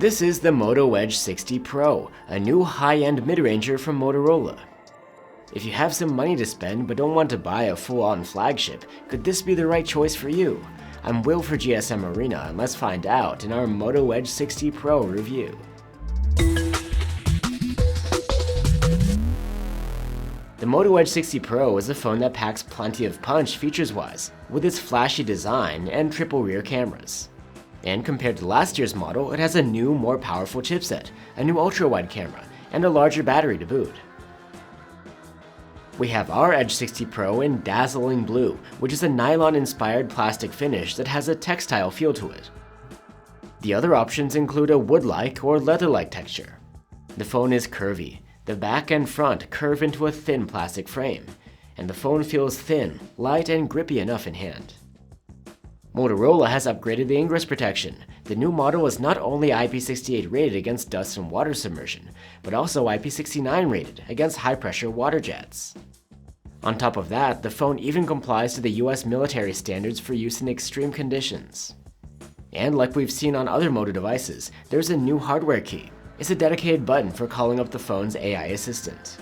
This is the Moto Edge 60 Pro, a new high-end mid-ranger from Motorola. If you have some money to spend but don't want to buy a full-on flagship, could this be the right choice for you? I'm Will for GSM Arena, and let's find out in our Moto Edge 60 Pro review. The Moto Edge 60 Pro is a phone that packs plenty of punch features-wise, with its flashy design and triple rear cameras. And compared to last year's model, it has a new, more powerful chipset, a new ultrawide camera, and a larger battery to boot. We have our Edge 60 Pro in dazzling blue, which is a nylon-inspired plastic finish that has a textile feel to it. The other options include a wood-like or leather-like texture. The phone is curvy. The back and front curve into a thin plastic frame, and the phone feels thin, light, and grippy enough in hand. Motorola has upgraded the ingress protection. The new model is not only IP68 rated against dust and water submersion, but also IP69 rated against high-pressure water jets. On top of that, the phone even complies to the US military standards for use in extreme conditions. And like we've seen on other Moto devices, there's a new hardware key. It's a dedicated button for calling up the phone's AI assistant.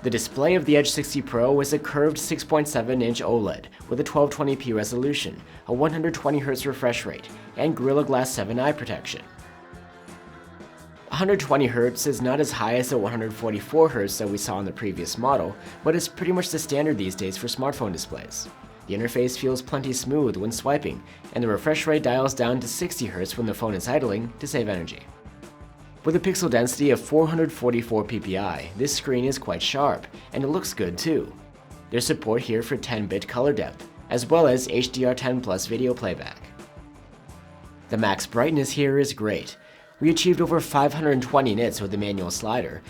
The display of the Edge 60 Pro is a curved 6.7-inch OLED with a 1220p resolution, a 120Hz refresh rate, and Gorilla Glass 7 eye protection. 120Hz is not as high as the 144Hz that we saw on the previous model, but is pretty much the standard these days for smartphone displays. The interface feels plenty smooth when swiping, and the refresh rate dials down to 60Hz when the phone is idling to save energy. With a pixel density of 444 ppi, this screen is quite sharp, and it looks good too. There's support here for 10-bit color depth, as well as HDR10+ video playback. The max brightness here is great. We achieved over 520 nits with the manual slider,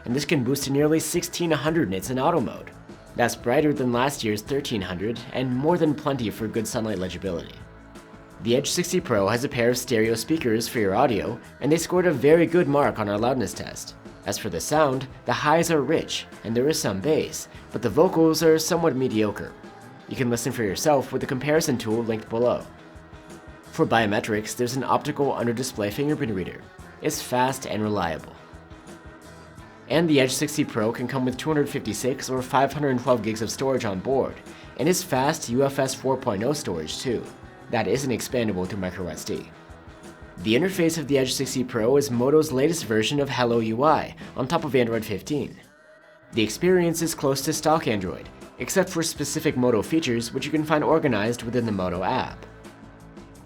and this can boost to nearly 1600 nits in auto mode. That's brighter than last year's 1300 and more than plenty for good sunlight legibility. The Edge 60 Pro has a pair of stereo speakers for your audio, and they scored a very good mark on our loudness test. As for the sound, the highs are rich, and there is some bass, but the vocals are somewhat mediocre. You can listen for yourself with the comparison tool linked below. For biometrics, there's an optical under-display fingerprint reader. It's fast and reliable. And the Edge 60 Pro can come with 256 or 512 gigs of storage on board, and is fast UFS 4.0 storage too. That isn't expandable through microSD. The interface of the Edge 60 Pro is Moto's latest version of Hello UI on top of Android 15. The experience is close to stock Android, except for specific Moto features which you can find organized within the Moto app.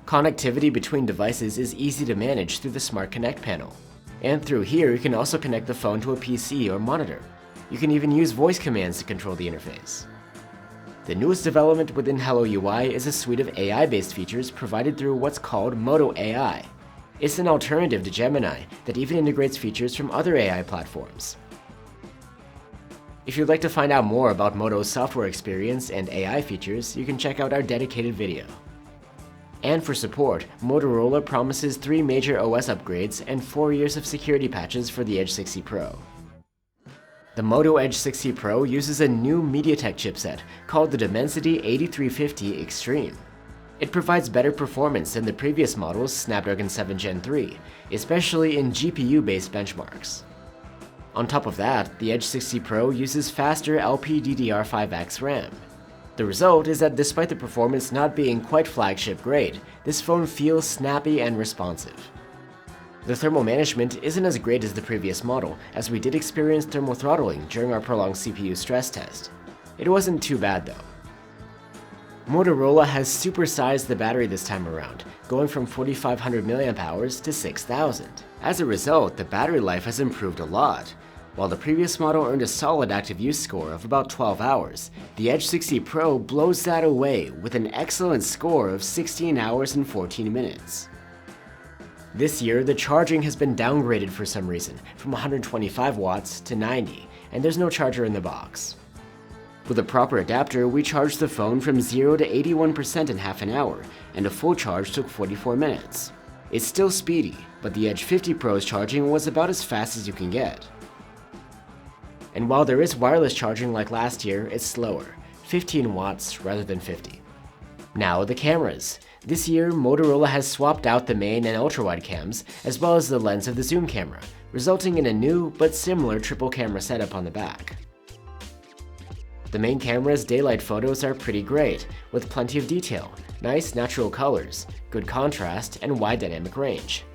Connectivity between devices is easy to manage through the Smart Connect panel. And through here you can also connect the phone to a PC or monitor. You can even use voice commands to control the interface. The newest development within Hello UI is a suite of AI-based features provided through what's called Moto AI. It's an alternative to Gemini that even integrates features from other AI platforms. If you'd like to find out more about Moto's software experience and AI features, you can check out our dedicated video. And for support, Motorola promises 3 major OS upgrades and 4 years of security patches for the Edge 60 Pro. The Moto Edge 60 Pro uses a new MediaTek chipset called the Dimensity 8350 Extreme. It provides better performance than the previous model's Snapdragon 7 Gen 3, especially in GPU-based benchmarks. On top of that, the Edge 60 Pro uses faster LPDDR5X RAM. The result is that despite the performance not being quite flagship grade, this phone feels snappy and responsive. The thermal management isn't as great as the previous model, as we did experience thermal throttling during our prolonged CPU stress test. It wasn't too bad though. Motorola has supersized the battery this time around, going from 4500 mAh to 6000. As a result, the battery life has improved a lot. While the previous model earned a solid active use score of about 12 hours, the Edge 60 Pro blows that away with an excellent score of 16 hours and 14 minutes. This year, the charging has been downgraded for some reason, from 125 watts to 90, and there's no charger in the box. With a proper adapter, we charged the phone from 0 to 81% in half an hour, and a full charge took 44 minutes. It's still speedy, but the Edge 50 Pro's charging was about as fast as you can get. And while there is wireless charging like last year, it's slower, 15 watts rather than 50. Now the cameras. This year, Motorola has swapped out the main and ultrawide cams, as well as the lens of the zoom camera, resulting in a new but similar triple camera setup on the back. The main camera's daylight photos are pretty great, with plenty of detail, nice natural colors, good contrast, and wide dynamic range.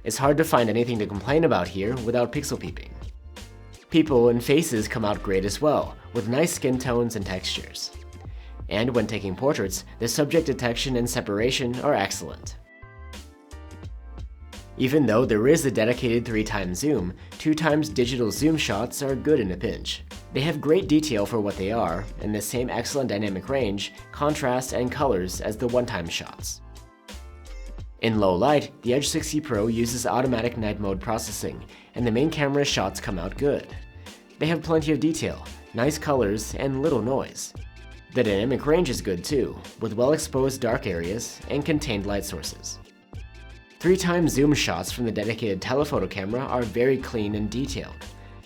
It's hard to find anything to complain about here without pixel peeping. People and faces come out great as well, with nice skin tones and textures. And when taking portraits, the subject detection and separation are excellent. Even though there is a dedicated 3x zoom, 2x digital zoom shots are good in a pinch. They have great detail for what they are, and the same excellent dynamic range, contrast, and colors as the 1x shots. In low light, the Edge 60 Pro uses automatic night mode processing, and the main camera's shots come out good. They have plenty of detail, nice colors, and little noise. The dynamic range is good too, with well-exposed dark areas and contained light sources. 3x zoom shots from the dedicated telephoto camera are very clean and detailed.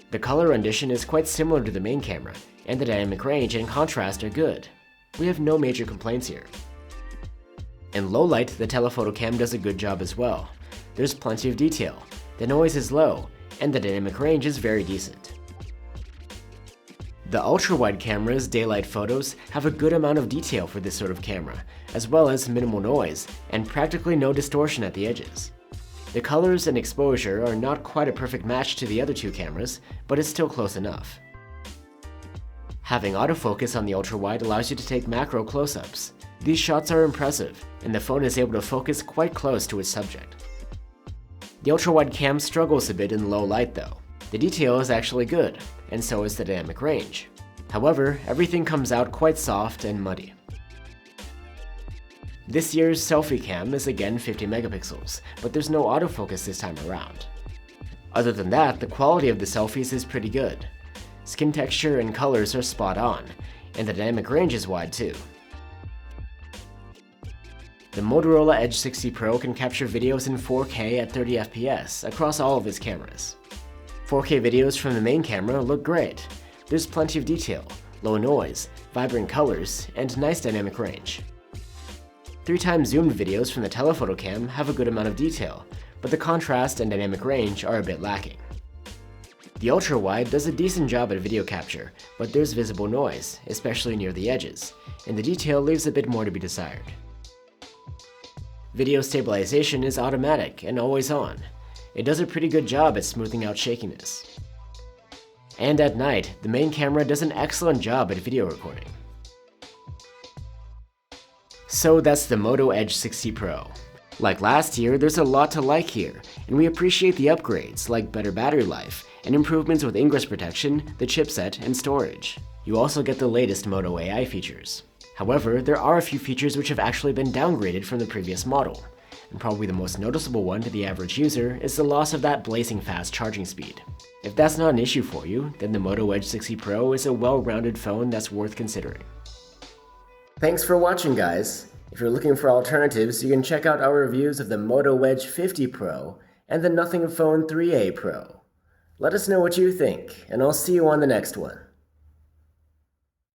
The color rendition is quite similar to the main camera, and the dynamic range and contrast are good. We have no major complaints here. In low light, the telephoto cam does a good job as well. There's plenty of detail, the noise is low, and the dynamic range is very decent. The ultra-wide camera's daylight photos have a good amount of detail for this sort of camera, as well as minimal noise and practically no distortion at the edges. The colors and exposure are not quite a perfect match to the other two cameras, but it's still close enough. Having autofocus on the ultra-wide allows you to take macro close-ups. These shots are impressive, and the phone is able to focus quite close to its subject. The ultra-wide cam struggles a bit in low light though. The detail is actually good, and so is the dynamic range. However, everything comes out quite soft and muddy. This year's selfie cam is again 50 megapixels, but there's no autofocus this time around. Other than that, the quality of the selfies is pretty good. Skin texture and colors are spot on, and the dynamic range is wide too. The Motorola Edge 60 Pro can capture videos in 4K at 30 FPS across all of its cameras. 4K videos from the main camera look great. There's plenty of detail, low noise, vibrant colors, and nice dynamic range. 3x zoomed videos from the telephoto cam have a good amount of detail, but the contrast and dynamic range are a bit lacking. The ultra-wide does a decent job at video capture, but there's visible noise, especially near the edges, and the detail leaves a bit more to be desired. Video stabilization is automatic and always on. It does a pretty good job at smoothing out shakiness. And at night, the main camera does an excellent job at video recording. So that's the Moto Edge 60 Pro. Like last year, there's a lot to like here, and we appreciate the upgrades like better battery life and improvements with ingress protection, the chipset, and storage. You also get the latest Moto AI features. However, there are a few features which have actually been downgraded from the previous model. And probably the most noticeable one to the average user is the loss of that blazing fast charging speed. If that's not an issue for you, then the Moto Edge 60 Pro is a well-rounded phone that's worth considering. Thanks for watching, guys! If you're looking for alternatives, you can check out our reviews of the Moto Edge 50 Pro and the Nothing Phone 3A Pro. Let us know what you think, and I'll see you on the next one.